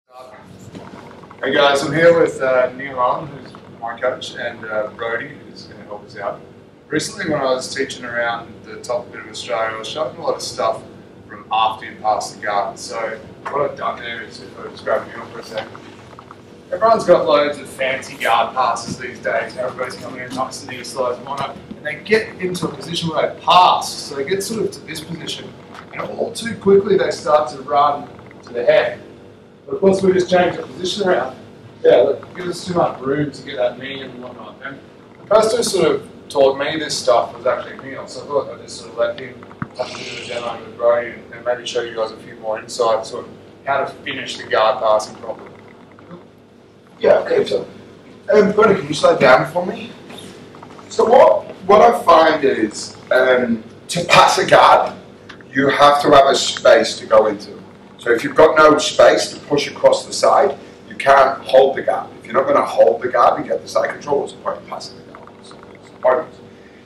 Hey guys, I'm here with Owen, who's my coach, and Brody, who's going to help us out. Recently when I was teaching around the top bit of Australia, I was showing a lot of stuff from after you pass the guard. So what I've done there is, if I just grab you on for a second, everyone's got loads of fancy guard passes these days. Everybody's coming in nice and easy, slow as one, and they get into a position where they pass. So they get sort of to this position, and all too quickly they start to run to the head. But of course we just changed the position around. Yeah, look, it gives us too much room to get that knee and whatnot. And the person who sort of taught me this stuff was actually Neil, so I thought I'd just sort of let him touch into the demo with Brody and maybe show you guys a few more insights on how to finish the guard passing properly. Yeah, okay, so Brody, can you slow down for me? So what I find is to pass a guard, you have to have a space to go into. So if you've got no space to push across the side, you can't hold the guard. If you're not going to hold the guard and get the side control, what's the point of passing the guard? It's pointless.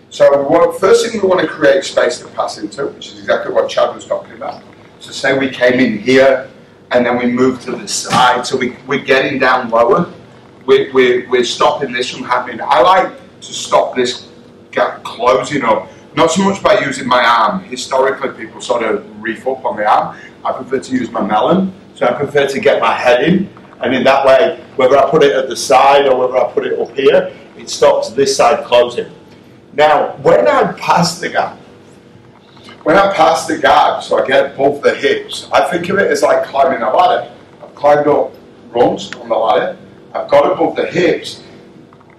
So first thing we want to create space to pass into, which is exactly what Chad was talking about. So say we came in here and then we moved to the side, so we're getting down lower. We're stopping this from happening. I like to stop this gap closing up, not so much by using my arm. Historically, people sort of reef up on the arm. I prefer to use my melon, so I prefer to get my head in, and in that way, whether I put it at the side or whether I put it up here, it stops this side closing. Now, when I pass the guard, so I get above the hips, I think of it as like climbing a ladder. I've climbed up rungs on the ladder, I've got above the hips.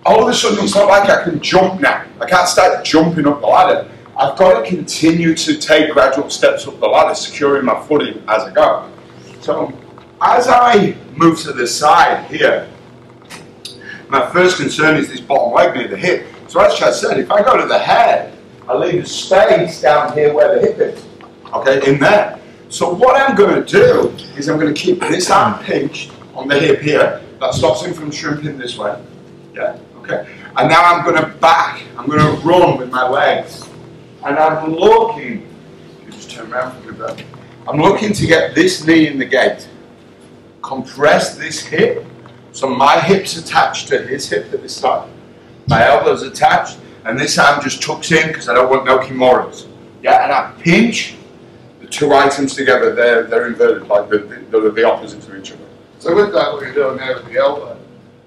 All of a sudden, it's not like I can jump now. I can't start jumping up the ladder. I've got to continue to take gradual steps up the ladder, securing my footing as I go. So, as I move to the side here, my first concern is this bottom leg near the hip. So as Chad said, if I go to the head, I leave a space down here where the hip is, okay, in there. So what I'm going to do is I'm going to keep this arm pinched on the hip here. That stops him from shrimping this way. Yeah, okay. And now I'm going to I'm going to run with my legs. And I'm looking, you just turn around for me, bro. I'm looking to get this knee in the gate. Compress this hip, so my hip's attached to his hip at this side. My elbow's attached, and this arm just tucks in because I don't want no kimuras. Yeah, and I pinch the two items together. They're inverted, like they're the opposites of each other. So with that, what you're doing there with the elbow,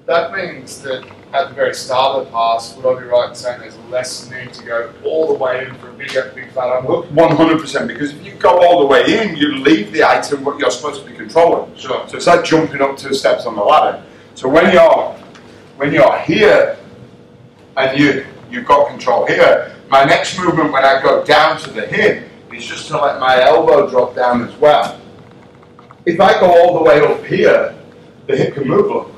that means that at the very start of the pass, would I be right in saying there's less need to go all the way in for a big flat unhook? 100%, because if you go all the way in, you leave the item what you're supposed to be controlling. Sure. So it's like jumping up 2 steps on the ladder. So when you're here and you've got control here, my next movement when I go down to the hip is just to let my elbow drop down as well. If I go all the way up here, the hip can move up.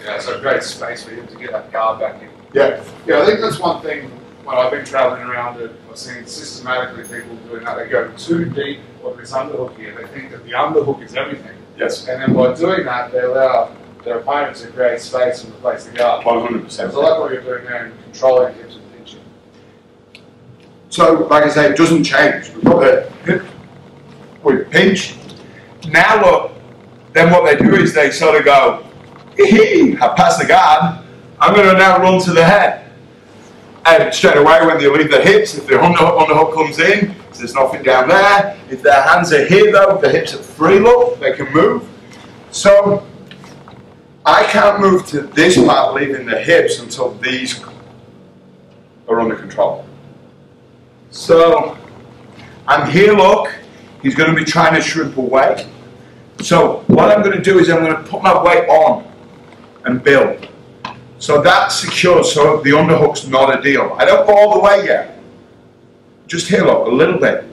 Yeah, so great space for him to get that guard back in. Yeah. Yeah, I think that's one thing when I've been travelling around it, I've seen systematically people doing that. They go too deep on this underhook here. They think that the underhook is everything. Yes. And then by doing that, they allow their opponents to create space and replace the guard. 100%. So I like what you're doing there and controlling hips and pinching. So, like I say, it doesn't change. We've got the hip, we pinch. Now look, then what they do is they sort of go, I pass the guard, I'm going to now run to the head. And straight away when they leave their hips, if the underhook comes in, there's nothing down there. If their hands are here though, if the hips are free, look, they can move. So, I can't move to this part leaving the hips until these are under control. So, I'm here, look, he's going to be trying to shrimp away. So, what I'm going to do is I'm going to put my weight on and build. So that's secure, so the underhook's not a deal. I don't go all the way yet. Just here, look, a little bit.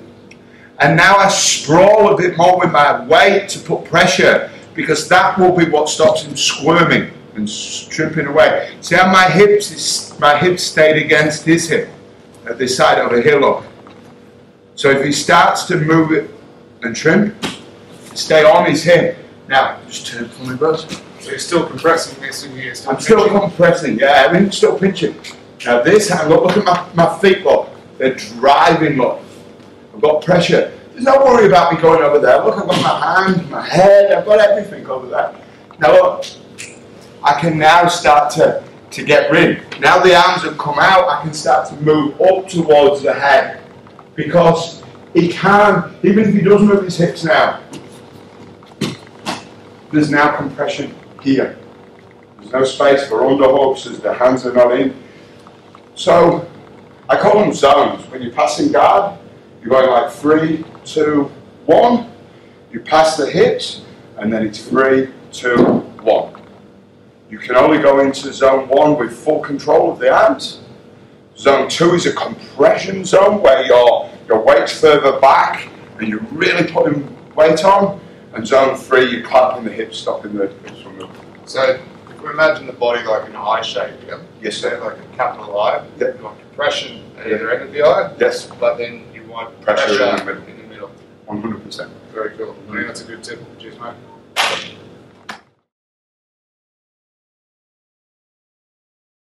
And now I sprawl a bit more with my weight to put pressure, because that will be what stops him squirming and stripping away. See how my hips stayed against his hip at this side over here, look. So if he starts to move it and trim, stay on his hip. Now, just turn for me, bros. So you're still compressing this and you're still I'm still compressing, yeah, everything's still pinching. Now this hand, look at my feet, look. They're driving, look. I've got pressure. There's no worry about me going over there. Look, I've got my hand, my head, I've got everything over there. Now look, I can now start to get rid. Now the arms have come out, I can start to move up towards the head. Because he can, even if he does move his hips now, there's now compression here. There's no space for underhooks as the hands are not in. So, I call them zones. When you're passing guard, you're going like 3, 2, 1. You pass the hips, and then it's 3, 2, 1. You can only go into zone 1 with full control of the arms. Zone 2 is a compression zone where your weight's further back and you're really putting weight on. And zone 3, you're clamping the hips, stopping the hips from moving. So, if we imagine the body like an eye shape, yeah? Yes, sir. Like a capital I. Yeah. You want compression at either end of the eye. Yes. But then you want Pressure pressure in the middle. 100%. Very cool. I think that's a good tip. Cheers, mate.